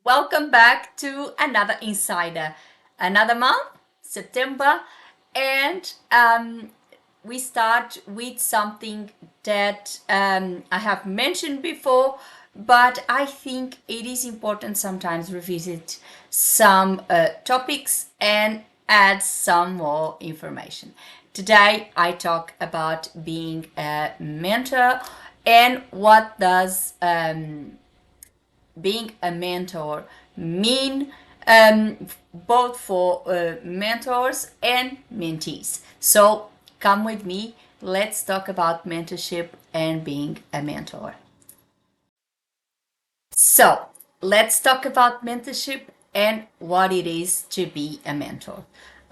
Welcome back to another Insider. Another month, September, and we start with something that I have mentioned before, but I think it is important sometimes revisit some topics and add some more information. Today, I talk about being a mentor and what does being a mentor mean both for mentors and mentees. So come with me, let's talk about mentorship and being a mentor. So let's talk about mentorship and what it is to be a mentor.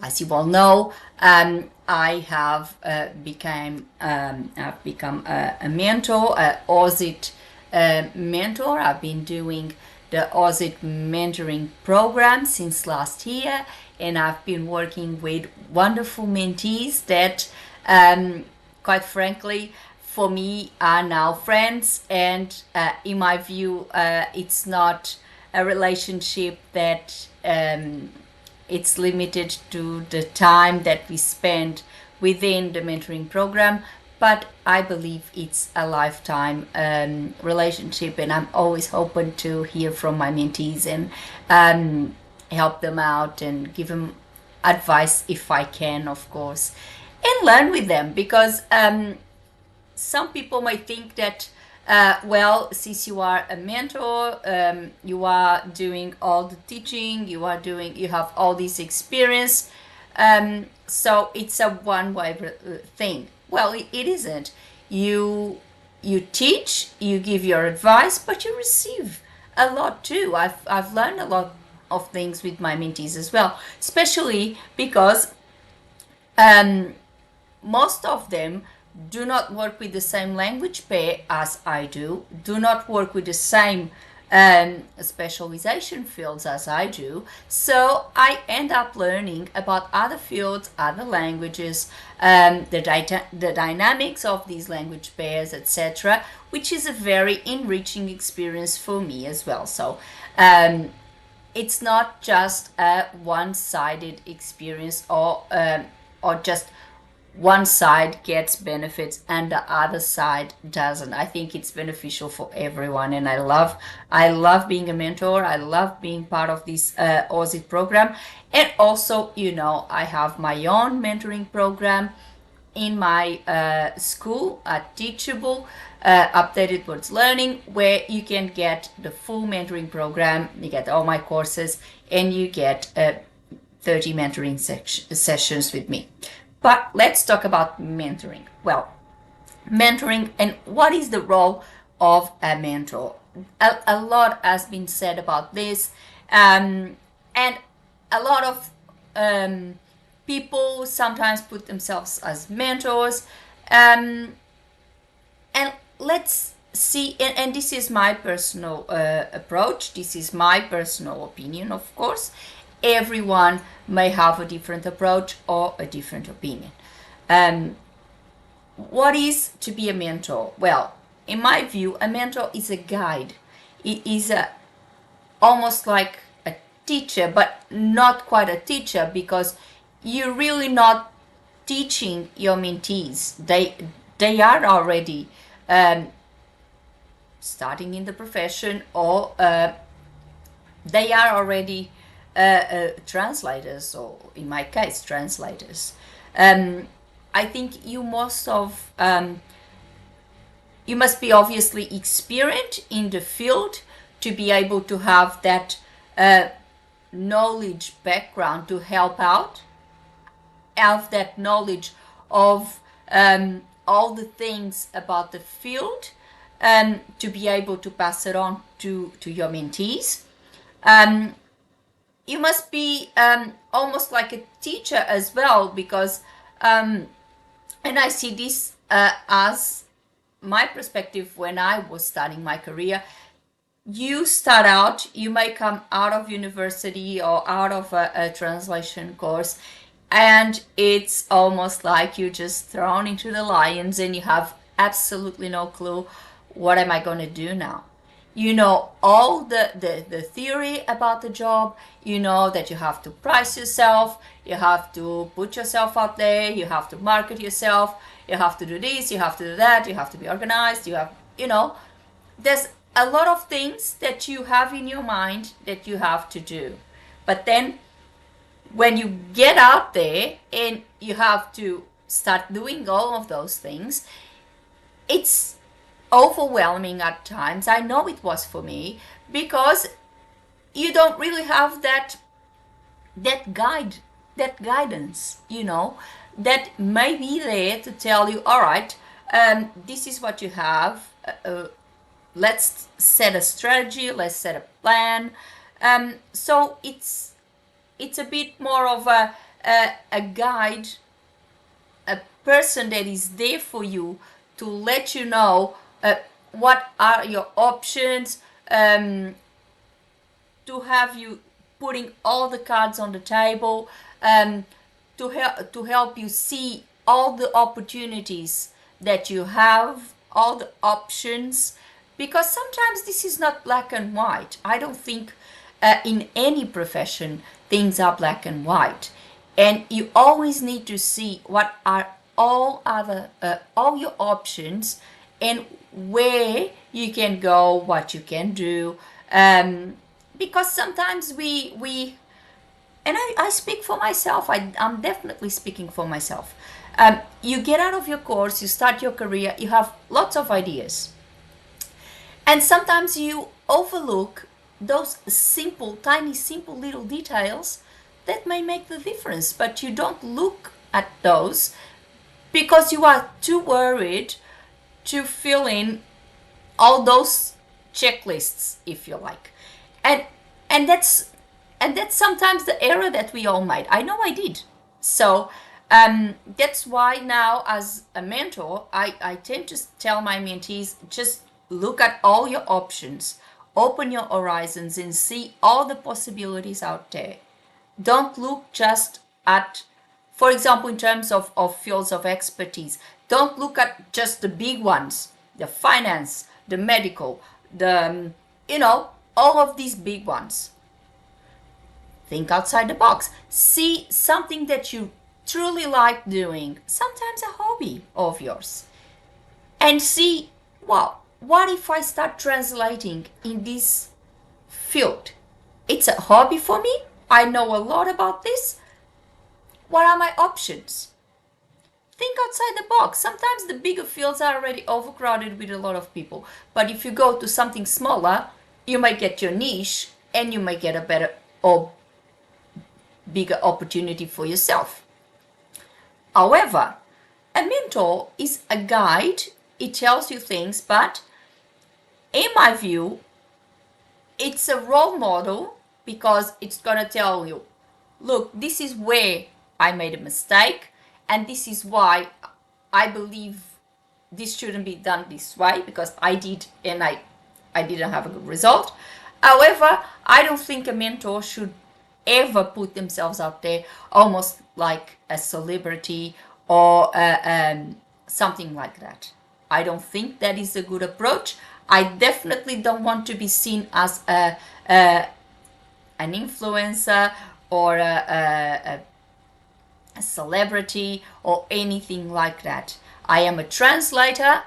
As you all know, I have I've become a mentor, a OSIT mentor. I've been doing the OSIT mentoring program since last year, and I've been working with wonderful mentees that, quite frankly, for me are now friends. And in my view, it's not a relationship that it's limited to the time that we spend within the mentoring program, but I believe it's a lifetime relationship, and I'm always open to hear from my mentees and help them out and give them advice if I can, of course, and learn with them because some people might think that well, since you are a mentor, you are doing all the teaching, you have all this experience, so it's a one-way thing. Well, it isn't. You teach, you give your advice, but you receive a lot too. I've learned a lot of things with my mentees as well, especially because um, most of them do not work with the same language pair as I do not work with the same specialization fields as I do. So I end up learning about other fields, other languages, the dynamics of these language pairs, etc., which is a very enriching experience for me as well. So it's not just a one-sided experience or just one side gets benefits and the other side doesn't. I think it's beneficial for everyone, and I love being a mentor. I love being part of this Aussie program, and also, I have my own mentoring program in my school at Teachable, Updated Words Learning, where you can get the full mentoring program. You get all my courses, and you get 30 mentoring sessions with me. But let's talk about mentoring. Well, mentoring and what is the role of a mentor? A lot has been said about this, and a lot of people sometimes put themselves as mentors. And let's see, and this is my personal approach, this is my personal opinion, of course. Everyone may have a different approach or a different opinion. Um, what is to be a mentor? Well, in my view, a mentor is a guide. It is almost like a teacher, but not quite a teacher, because you're really not teaching your mentees. They are already starting in the profession, or they are already translators, or in my case, translators. I think you must be obviously experienced in the field to be able to have that knowledge background to help out, have that knowledge of all the things about the field, to be able to pass it on to your mentees. You must be almost like a teacher as well, because and I see this as my perspective when I was starting my career. You start out, you may come out of university or out of a translation course, and it's almost like you're just thrown into the lions and you have absolutely no clue, what am I going to do now? You know all the theory about the job. You know that you have to price yourself, you have to put yourself out there, you have to market yourself, you have to do this, you have to do that, you have to be organized, you have, there's a lot of things that you have in your mind that you have to do. But then when you get out there and you have to start doing all of those things, it's overwhelming at times. I know it was for me, because you don't really have that guidance, that may be there to tell you, all right, this is what you have. Let's set a strategy. Let's set a plan. So it's a bit more of a guide, a person that is there for you to let you know what are your options, to have you putting all the cards on the table, to help you see all the opportunities that you have, all the options, because sometimes this is not black and white. I don't think in any profession things are black and white, and you always need to see what are all your options, and where you can go, what you can do, because sometimes we and I speak for myself. I'm definitely speaking for myself. You get out of your course, you start your career, you have lots of ideas, and sometimes you overlook those simple, tiny, simple little details that may make the difference, but you don't look at those because you are too worried to fill in all those checklists, if you like. And and that's sometimes the error that we all made. I know I did. So that's why now, as a mentor, I tend to tell my mentees, just look at all your options, open your horizons, and see all the possibilities out there. Don't look just at, for example, in terms of fields of expertise, don't look at just the big ones, the finance, the medical, all of these big ones. Think outside the box. See something that you truly like doing, sometimes a hobby of yours, and see, wow, what if I start translating in this field? It's a hobby for me. I know a lot about this. What are my options? Think outside the box. Sometimes the bigger fields are already overcrowded with a lot of people. But if you go to something smaller, you might get your niche, and you might get a better or bigger opportunity for yourself. However, a mentor is a guide. It tells you things, but in my view, it's a role model, because it's going to tell you, look, this is where I made a mistake, and this is why I believe this shouldn't be done this way, because I did, and I didn't have a good result. However, I don't think a mentor should ever put themselves out there almost like a celebrity or something like that. I don't think that is a good approach. I definitely don't want to be seen as an influencer or a celebrity or anything like that. I am a translator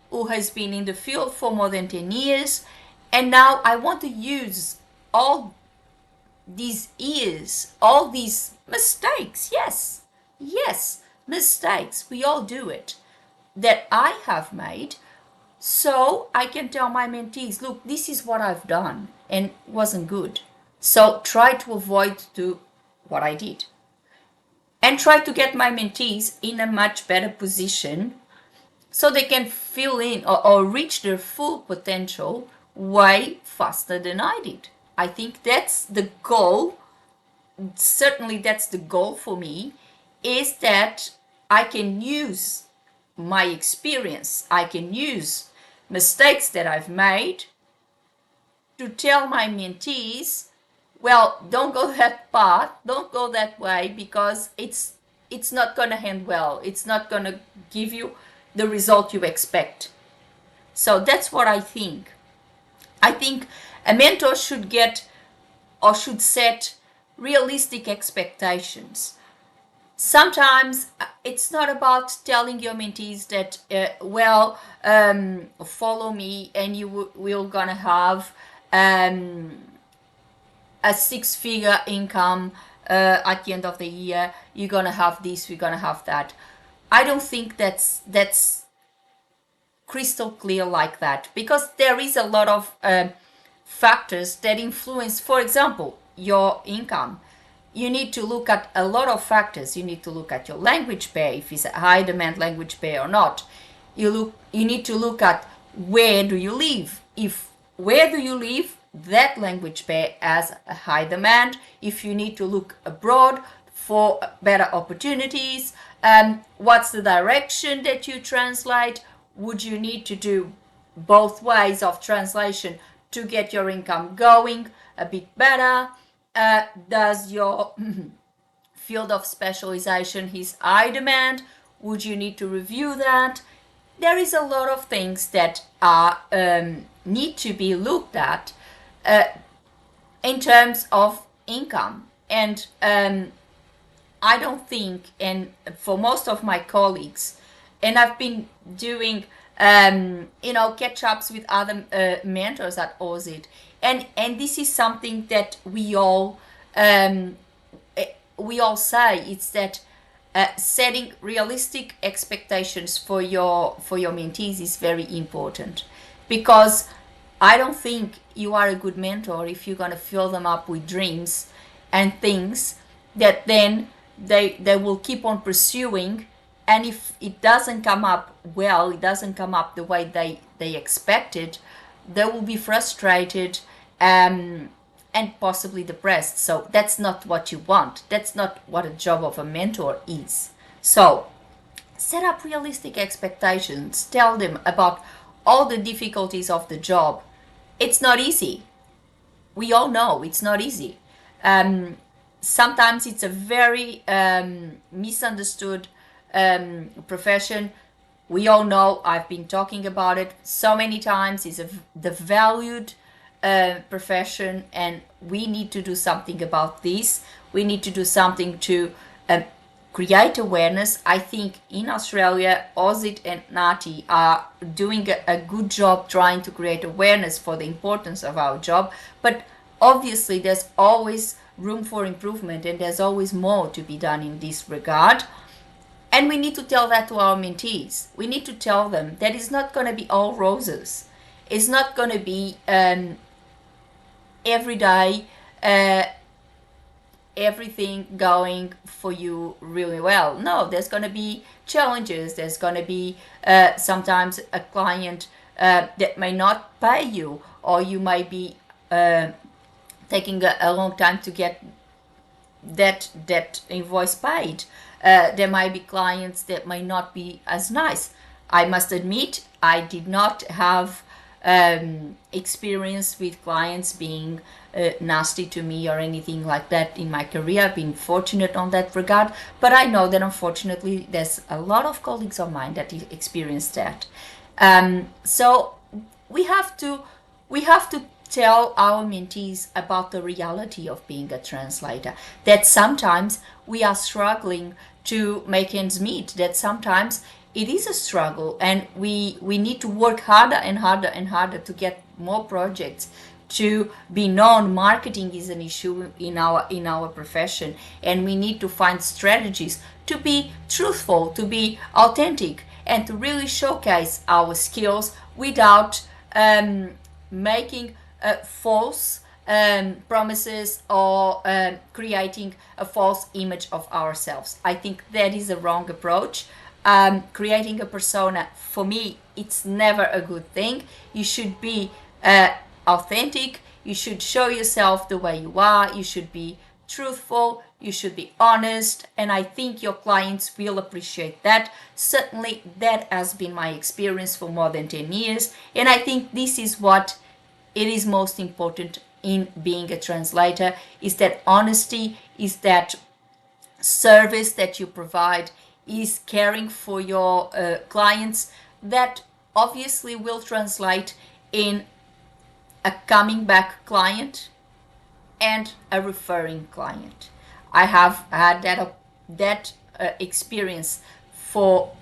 who has been in the field for more than 10 years, and now I want to use all these years, all these mistakes, yes, mistakes, we all do it, that I have made, so I can tell my mentees, look, this is what I've done and it wasn't good. So try to avoid do what I did. And try to get my mentees in a much better position so they can fill in or reach their full potential way faster than I did. I think that's the goal. Certainly that's the goal for me, is that I can use my experience, I can use mistakes that I've made to tell my mentees, well, don't go that path, don't go that way, because it's not going to end well. It's not going to give you the result you expect. So that's what I think. I think a mentor should get or should set realistic expectations. Sometimes it's not about telling your mentees that, follow me and you will gonna have a six-figure income at the end of the year. You're gonna have this, we're gonna have that. I don't think that's crystal clear like that, because there is a lot of factors that influence, for example, your income. You need to look at a lot of factors. You need to look at your language pair, if it's a high demand language pair or not. You need to look at where do you live. If where do you live, that language pair has a high demand. If you need to look abroad for better opportunities, what's the direction that you translate? Would you need to do both ways of translation to get your income going a bit better? Does your field of specialization is high demand? Would you need to review that? There is a lot of things that are need to be looked at in terms of income. And I don't think, and for most of my colleagues, and I've been doing catch-ups with other mentors at OSIT, and this is something that we all say, it's that setting realistic expectations for your mentees is very important, because I don't think you are a good mentor if you're gonna fill them up with dreams and things that then they will keep on pursuing, and if it doesn't come up well, it doesn't come up the way they expected, they will be frustrated and possibly depressed. So that's not what you want. That's not what a job of a mentor is. So set up realistic expectations. Tell them about all the difficulties of the job. It's not easy. We all know it's not easy. Sometimes it's a very misunderstood profession. We all know, I've been talking about it so many times, it's the valued profession, and we need to do something about this. We need to do something to create awareness. I think in Australia, OSIT and NATI are doing a good job trying to create awareness for the importance of our job, but obviously there's always room for improvement, and there's always more to be done in this regard. And we need to tell that to our mentees. We need to tell them that it's not going to be all roses. It's not going to be every day everything going for you really well. No, there's going to be challenges. There's going to be sometimes a client that may not pay you, or you might be taking a long time to get that invoice paid. There might be clients that may not be as nice. I must admit, I did not have experience with clients being nasty to me or anything like that in my career. I've been fortunate on that regard, but I know that unfortunately there's a lot of colleagues of mine that experienced that. So we have to tell our mentees about the reality of being a translator, that sometimes we are struggling to make ends meet, that sometimes it is a struggle, and we need to work harder and harder and harder to get more projects, to be known. Marketing is an issue in our profession, and we need to find strategies to be truthful, to be authentic, and to really showcase our skills without making false promises or creating a false image of ourselves. I think that is a wrong approach. Creating a persona, for me, it's never a good thing. You should be authentic. You should show yourself the way you are. You should be truthful. You should be honest. And I think your clients will appreciate that. Certainly, that has been my experience for more than 10 years. And I think this is what it is most important in being a translator, is that honesty, is that service that you provide, is caring for your clients, that obviously will translate in a coming back client and a referring client. I have had that experience for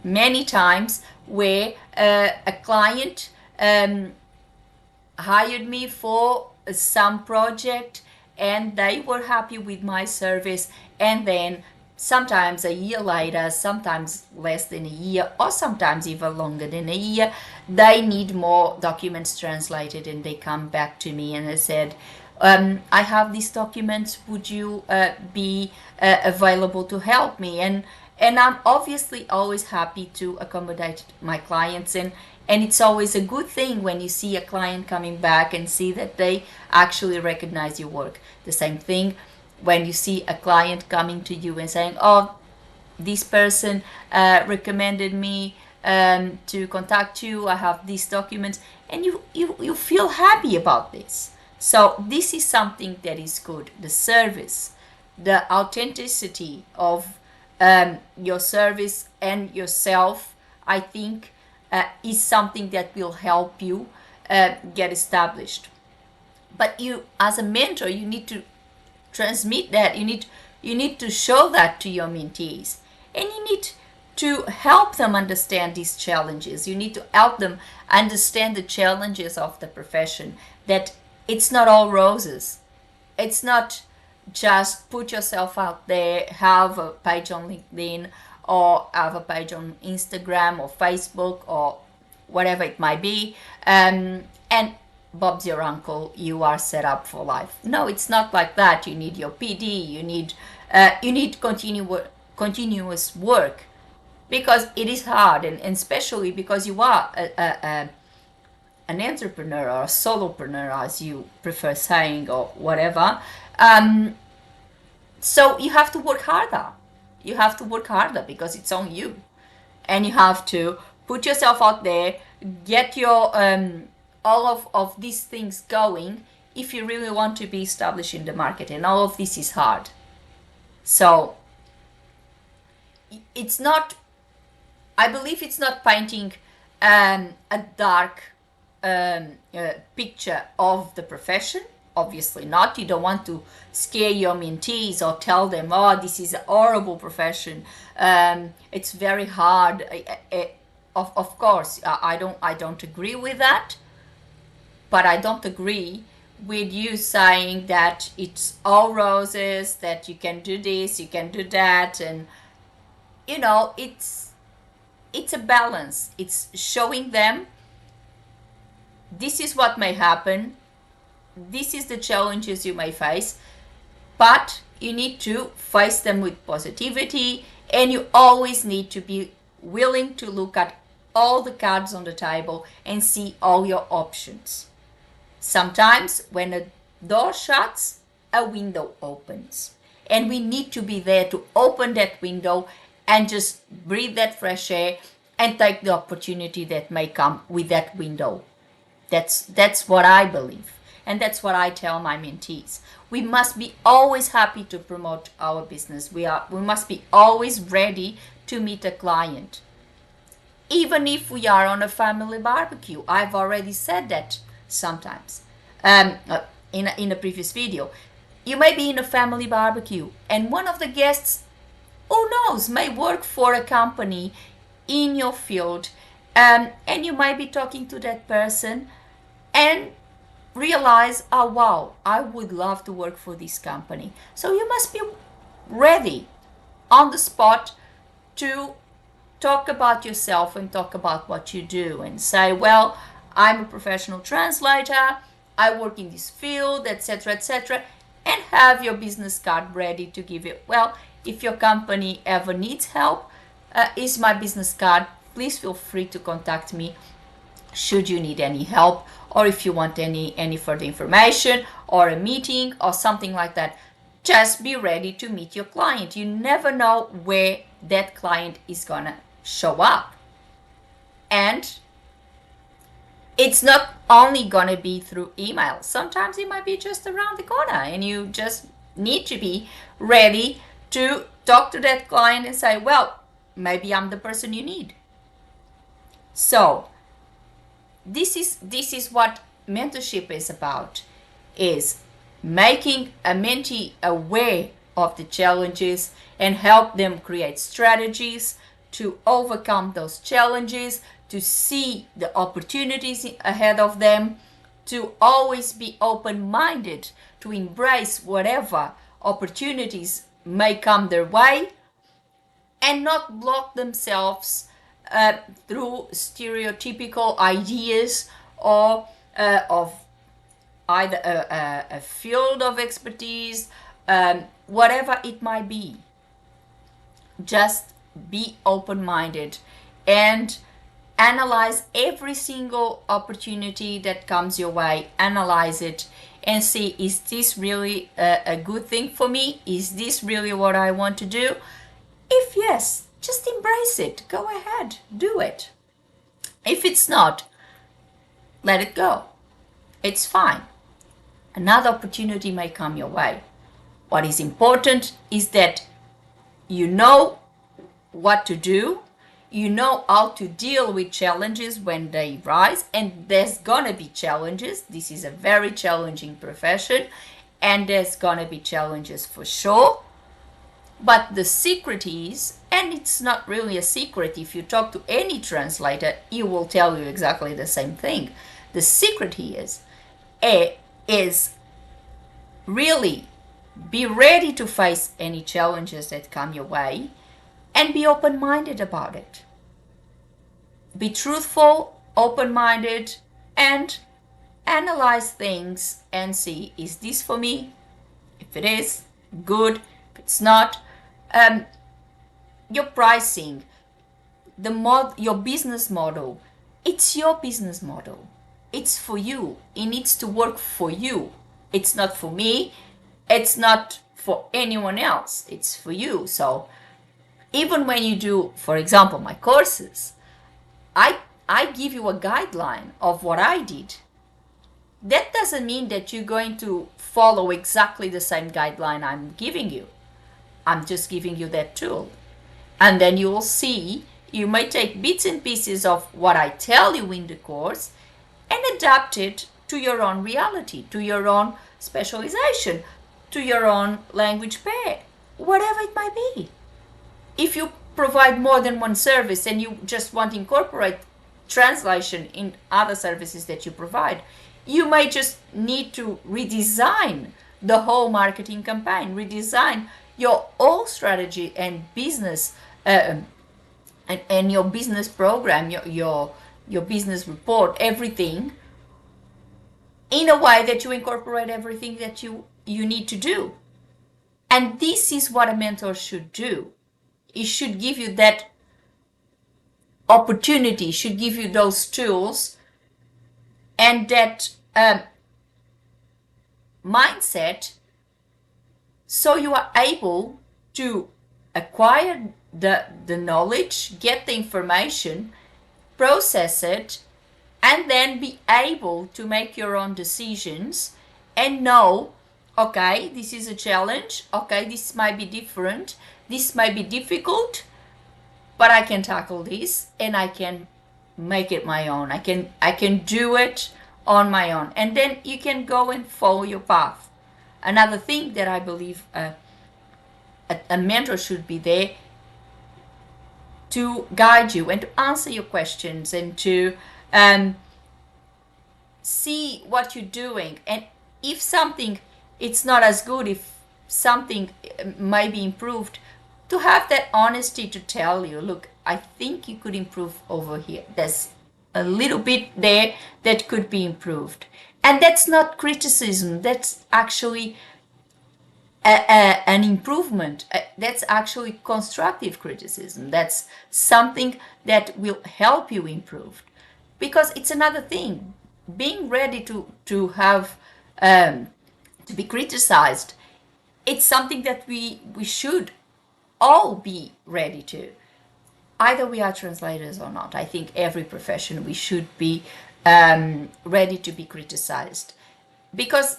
many times where a client hired me for some project and they were happy with my service, and then sometimes a year later, sometimes less than a year, or sometimes even longer than a year, they need more documents translated and they come back to me and they said, I have these documents, would you be available to help me? And I'm obviously always happy to accommodate my clients, and it's always a good thing when you see a client coming back and see that they actually recognize your work. The same thing when you see a client coming to you and saying, oh, this person recommended me to contact you, I have these documents, and you feel happy about this. So this is something that is good. The service, the authenticity of your service and yourself, I think is something that will help you get established. But you, as a mentor, you need to transmit that. You need to show that to your mentees, and you need to help them understand these challenges. You need to help them understand the challenges of the profession, that it's not all roses. It's not just put yourself out there, have a page on LinkedIn or have a page on Instagram or Facebook or whatever it might be, and Bob's your uncle, you are set up for life. No, it's not like that. You need your PD, you need continuous work, because it is hard, and especially because you are an entrepreneur or a solopreneur, as you prefer saying, or whatever. So you have to work harder. You have to work harder because it's on you, and you have to put yourself out there, get your all of these things going if you really want to be established in the market, and all of this is hard. So it's not, I believe it's not painting a dark picture of the profession. Obviously not. You don't want to scare your mentees or tell them, oh, this is a horrible profession, it's very hard. Of course, I don't agree with that, but I don't agree with you saying that it's all roses, that you can do this, you can do that, and it's a balance. It's showing them this is what may happen, this is the challenges you may face, but you need to face them with positivity, and you always need to be willing to look at all the cards on the table and see all your options. Sometimes when a door shuts, a window opens, and we need to be there to open that window and just breathe that fresh air and take the opportunity that may come with that window. That's what I believe, and that's what I tell my mentees. We must be always happy to promote our business. We must be always ready to meet a client, even if we are on a family barbecue. I've already said that sometimes in a previous video. You may be in a family barbecue and one of the guests, who knows, may work for a company in your field, and you might be talking to that person and realize, oh wow, I would love to work for this company. So you must be ready on the spot to talk about yourself and talk about what you do and say, well, I'm a professional translator, I work in this field, etc., etc., and have your business card ready to give it. Well, if your company ever needs help, is my business card. Please feel free to contact me should you need any help, or if you want any further information or a meeting or something like that. Just be ready to meet your client. You never know where that client is gonna show up, and it's not only gonna be through email. Sometimes it might be just around the corner, and you just need to be ready to talk to that client and say, well, maybe I'm the person you need. So this is what mentorship is about is making a mentee aware of the challenges and help them create strategies to overcome those challenges, to see the opportunities ahead of them, to always be open-minded, to embrace whatever opportunities may come their way, and not block themselves through stereotypical ideas or of either a field of expertise, whatever it might be. Just be open-minded and analyze every single opportunity that comes your way. Analyze it and see, is this really a good thing for me? Is this really what I want to do? If yes, just embrace it. Go ahead, do it. If it's not, let it go. It's fine. Another opportunity may come your way. What is important is that you know what to do, you know how to deal with challenges when they rise, and there's gonna be challenges. This is a very challenging profession, and there's gonna be challenges for sure. But the secret is, and it's not really a secret, if you talk to any translator, he will tell you exactly the same thing. The secret is really be ready to face any challenges that come your way and be open-minded about it. Be truthful, open-minded, and analyze things and see, is this for me? If it is, good. If it's not, your pricing, your business model, it's your business model. It's for you. It needs to work for you. It's not for me. It's not for anyone else. It's for you. So even when you do, for example, my courses, I give you a guideline of what I did. That doesn't mean that you're going to follow exactly the same guideline I'm giving you. I'm just giving you that tool. And then you will see, you may take bits and pieces of what I tell you in the course and adapt it to your own reality, to your own specialization, to your own language pair, whatever it might be. If you provide more than one service and you just want to incorporate translation in other services that you provide, you may just need to redesign the whole marketing campaign, redesign your whole strategy and business and your business program, your business report, everything, in a way that you incorporate everything that you need to do. And this is what a mentor should do. It should give you that opportunity, should give you those tools and that mindset, so you are able to acquire the knowledge, get the information, process it, and then be able to make your own decisions and know, okay, this is a challenge, okay, this might be different, this might be difficult, but I can tackle this and I can make it my own. I can do it on my own. And then you can go and follow your path. Another thing that I believe a mentor should be there to guide you and to answer your questions and to see what you're doing. And if something it's not as good, if something may be improved, to have that honesty to tell you, look, I think you could improve over here. There's a little bit there that could be improved. And that's not criticism. That's actually an improvement. That's actually constructive criticism. That's something that will help you improve. Because it's another thing. Being ready to have to be criticized, it's something that we should all be ready to. Either we are translators or not. I think every profession we should be ready to be criticized, because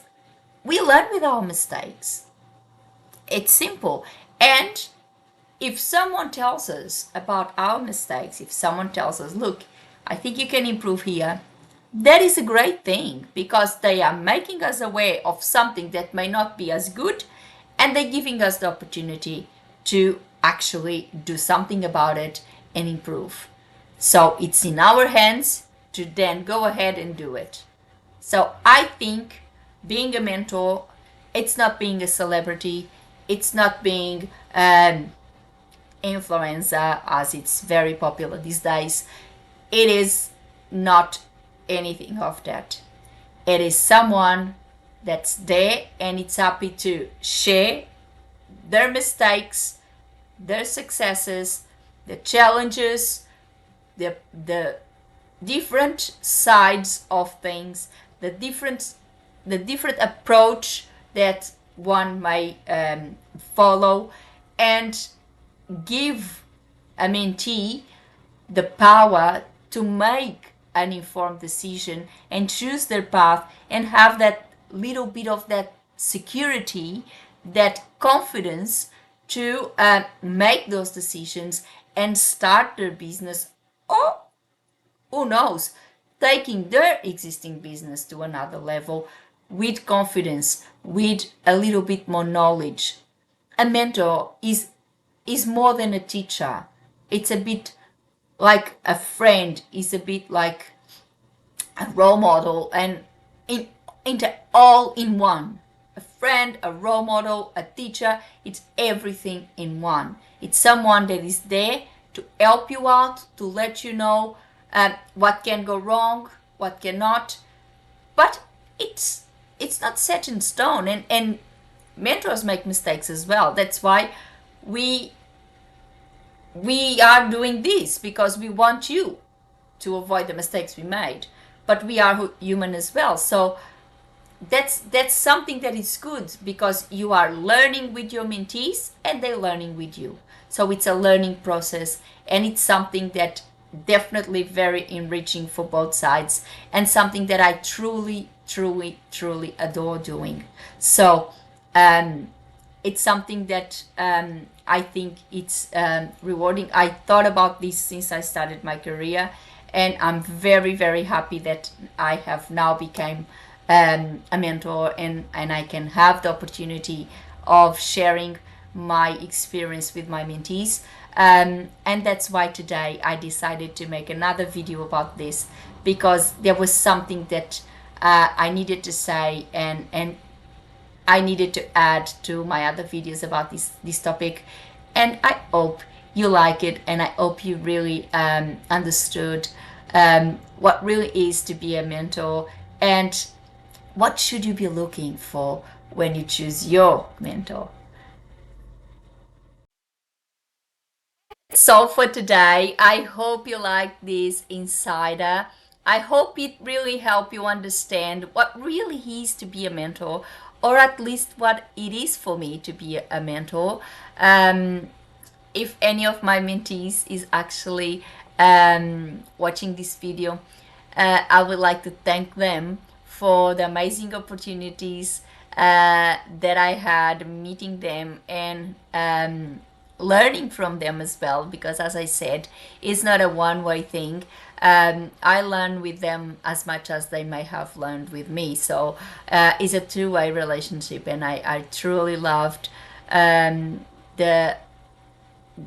we learn with our mistakes. It's simple. And if someone tells us about our mistakes, if someone tells us, look, I think you can improve here, that is a great thing because they are making us aware of something that may not be as good, and they're giving us the opportunity to actually do something about it and improve. So it's in our hands to then go ahead and do it. So I think being a mentor, it's not being a celebrity, it's not being influencer as it's very popular these days. It is not anything of that. It is someone that's there and it's happy to share their mistakes, their successes, the challenges, the different sides of things, the different approach that one may follow, and give a mentee the power to make an informed decision and choose their path and have that little bit of that security, that confidence to make those decisions and start their business, or who knows, taking their existing business to another level with confidence, with a little bit more knowledge. A mentor is more than a teacher. It's a bit like a friend, is a bit like a role model, and in into all in one. A friend, a role model, a teacher, it's everything in one. It's someone that is there to help you out, to let you know what can go wrong, what cannot. But it's not set in stone, and mentors make mistakes as well. That's why we we are doing this, because we want you to avoid the mistakes we made, but we are human as well. So that's something that is good, because you are learning with your mentees and they're learning with you. So it's a learning process, and it's something that definitely very enriching for both sides, and something that I truly truly truly adore doing. So it's something that I think it's rewarding. I thought about this since I started my career, and I'm very very happy that I have now become a mentor, and I can have the opportunity of sharing my experience with my mentees. And that's why today I decided to make another video about this, because there was something that I needed to say, and I needed to add to my other videos about this topic. And I hope you like it, and I hope you really understood what really is to be a mentor, and what should you be looking for when you choose your mentor. So for today, I hope you like this insider. I hope it really helped you understand what really is to be a mentor, or at least what it is for me to be a mentor. If any of my mentees is actually watching this video, I would like to thank them for the amazing opportunities that I had meeting them, and learning from them as well, because as I said, it's not a one-way thing. I learn with them as much as they may have learned with me. So it's a two-way relationship, and I truly loved the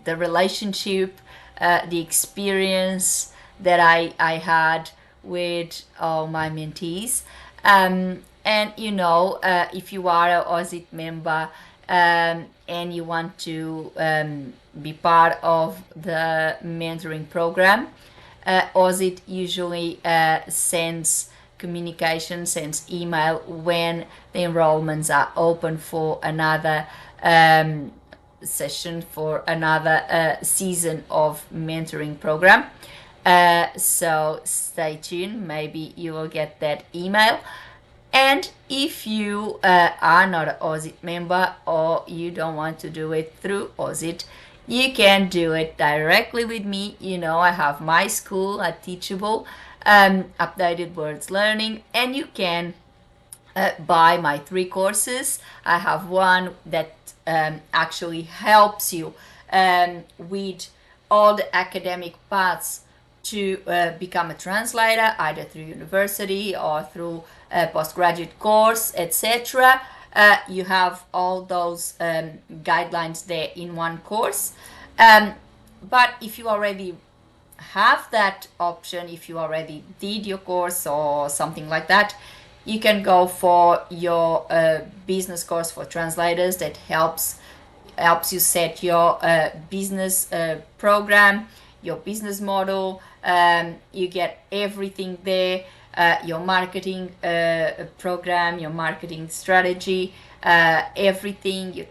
relationship, the experience that I had with all my mentees. And if you are a Aussie member, and you want to be part of the mentoring program, Aussie usually sends communication, sends email when the enrollments are open for another session, for another season of mentoring program. So stay tuned, maybe you will get that email. And if you are not an Aussie member, or you don't want to do it through Aussie, you can do it directly with me. I have my school at Teachable, Updated Words Learning, and you can buy my 3 courses. I have one that actually helps you with all the academic paths to become a translator, either through university or through a postgraduate course, etc., you have all those guidelines there in one course. But if you already have that option, if you already did your course or something like that, you can go for your business course for translators that helps you set your business program, your business model. You get everything there, your marketing program, your marketing strategy, everything,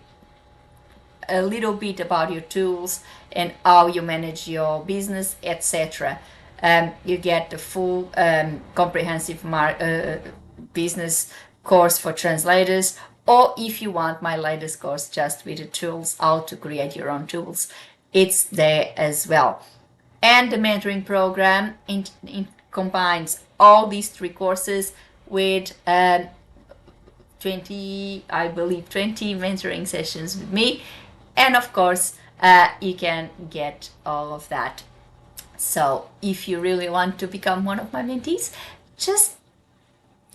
a little bit about your tools and how you manage your business, etc. You get the full comprehensive business course for translators, or if you want my latest course just with the tools, how to create your own tools, it's there as well. And the mentoring program combines all these 3 courses with 20 mentoring sessions with me, and of course you can get all of that. So if you really want to become one of my mentees, just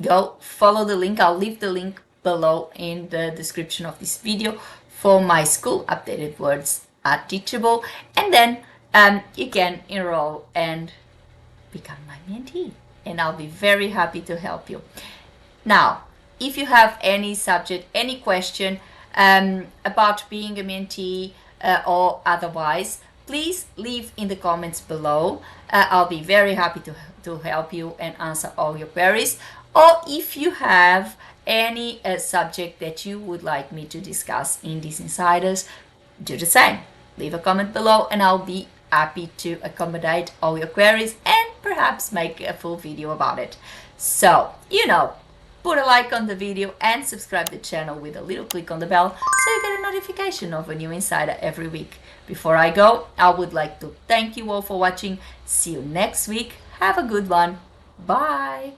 go follow the link. I'll leave the link below in the description of this video for my school, Updated Words are Teachable, and then you can enroll and become my mentee, and I'll be very happy to help you. Now, if you have any subject, any question about being a mentee or otherwise, please leave in the comments below. I'll be very happy to help you and answer all your queries. Or if you have any subject that you would like me to discuss in these insiders, do the same. Leave a comment below and I'll be happy to accommodate all your queries and perhaps make a full video about it. So, put a like on the video and subscribe to the channel with a little click on the bell so you get a notification of a new insider every week. Before I go, I would like to thank you all for watching. See you next week. Have a good one. Bye.